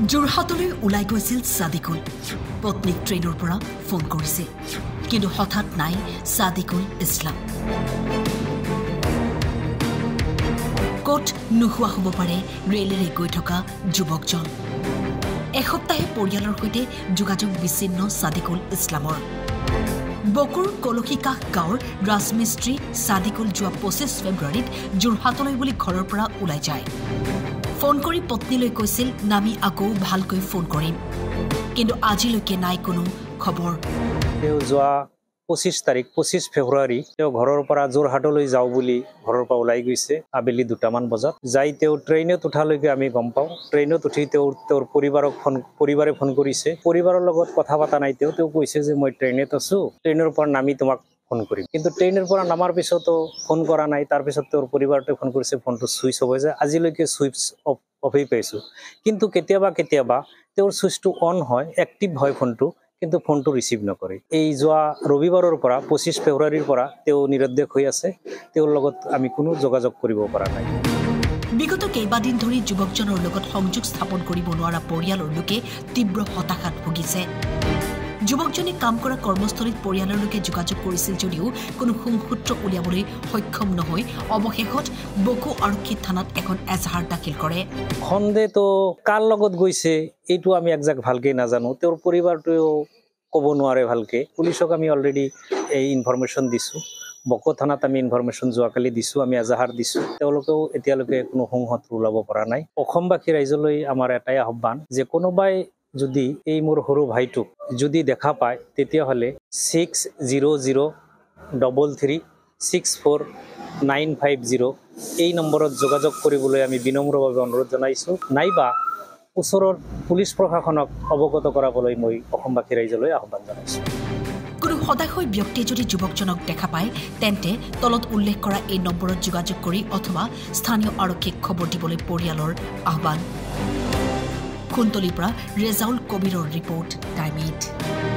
যোৰহাটলৈ ওলাই গৈছিল সাদিকুল পত্নীক ট্ৰেইনৰ পৰা ফোন কৰিছে কিন্তু হঠাৎ নাই সাদিকুল ইছলাম কোট নোহোৱা হ'ব পাৰে ৰেলেৰে গৈ থকা যুৱকজন এসপ্তাহে পৰিয়ালৰ সৈতে যোগাযোগ বিচ্ছিন্ন সাদিকুল ইছলামৰ বকুৰ কলকিকাহ গাঁৱৰ ৰাজমিস্ত্ৰী সাদিকুল যোৱা 25 ফেব্ৰুৱাৰীত যোৰহাটলৈ বুলি ঘৰৰ পৰা ওলাই যায় ফোন কৰি পত্নীলৈ কৈছিল নামি আকৌ ভালকৈ ফোন কৰিম কিন্তু আজিলৈকে নাই কোনো খবৰ তেওঁ যোৱা 25 ফেব্ৰুৱাৰী তেওঁ ঘৰৰ পৰা যোৰহাটলৈ যাওঁ বুলি ঘৰৰ পৰা ওলাই গৈছে আবেলি 2টামান বজাত যাই তেওঁ ট্ৰেইনত উঠালৈকে আমি গম পাওঁ ট্ৰেইনত উঠি তেওঁৰ পৰিবাৰে ফোন কৰিছে পৰিবাৰৰ লগত কথা পাতা নাই তেওঁ কৈছে যে মই ট্ৰেইনত আছো ট্ৰেইনৰ পৰা নামি তোমাক ফোন কৰিম কিন্তু ট্ৰেইনৰ পৰা নামাৰ পিছতো ফোন কৰা নাই তাৰ পিছত তেওঁৰ পৰিবাৰটোৱে ফোন কৰিছে ফোনটো সুইচ অফ হৈ যায় আজিলৈকে সুইচ অফেই পাইছো কিন্তু কেতিয়াবা তেওঁৰ সুইচটো অন হয় এক্টিভ হয় ফোনটো কিন্তু ফোনটো ৰিসিভ নকৰে এই যোৱা ৰবিবাৰৰ পৰা 25 ফেব্ৰুৱাৰীৰ পৰা তেওঁ নিৰুদ্দেশ হৈ আছে তেওঁৰ লগত আমি কোনো যোগাযোগ কৰিব পৰা নাই বিগত কেইবাদিন ধৰি যুৱকজনৰ লগত সংযোগ স্থাপন কৰিব নোৱাৰা পৰিয়ালৰ লোকে তীব্ৰ হতাশাত ভুগিছে যুৱকজনে কাম কৰা কৰ্মস্থলীত পৰিয়ালৰ লোকে যোগাযোগ কৰিছিল যদিও কোনো সংসূত্ৰ উলিয়াবলৈ সক্ষম নহয় অৱশেষত বকো আৰক্ষী থানাত এখন এজাহাৰ দাখিল কৰে খন্দেতো কাৰ লগত গৈছে এইটো আমি একজাক্ট ভালকৈ নাজানো তেওঁৰ পৰিবাৰটোও ক'ব নোৱাৰে ভালকৈ পুলিচক আমি অলৰেডি এই ইনফৰমেশ্যন দিছোঁ বকো থানাত আমি ইনফৰমেশ্যন যোৱাকালি দিছোঁ আমি এজাহাৰ দিছোঁ তেওঁলোকেও এতিয়ালৈকে কোনো সংহত ওলাব পৰা নাই অসমবাসী ৰাইজলৈ আমাৰ এটাই আহ্বান যে কোনোবাই যদি এই মোৰ সৰু ভাইটোক যদি দেখা পায় তেতিয়াহ'লে 6003364950 এই নম্বৰত যোগাযোগ কৰিবলৈ আমি বিনম্ৰভাৱে অনুৰোধ জনাইছোঁ নাইবা ওচৰৰ পুলিচ প্ৰশাসনক অৱগত কৰাবলৈ মই অসমবাসী ৰাইজলৈ আহ্বান জনাইছোঁ কোনো সদাশয় ব্যক্তিয়ে যদি যুৱকজনক দেখা পায় তেন্তে তলত উল্লেখ কৰা এই নম্বৰত যোগাযোগ কৰি অথবা স্থানীয় আৰক্ষীক খবৰ দিবলৈ পৰিয়ালৰ আহ্বান খুন্তলিৰ পৰা ৰেজাউল কবিৰৰ ৰিপৰ্ট টাইম 8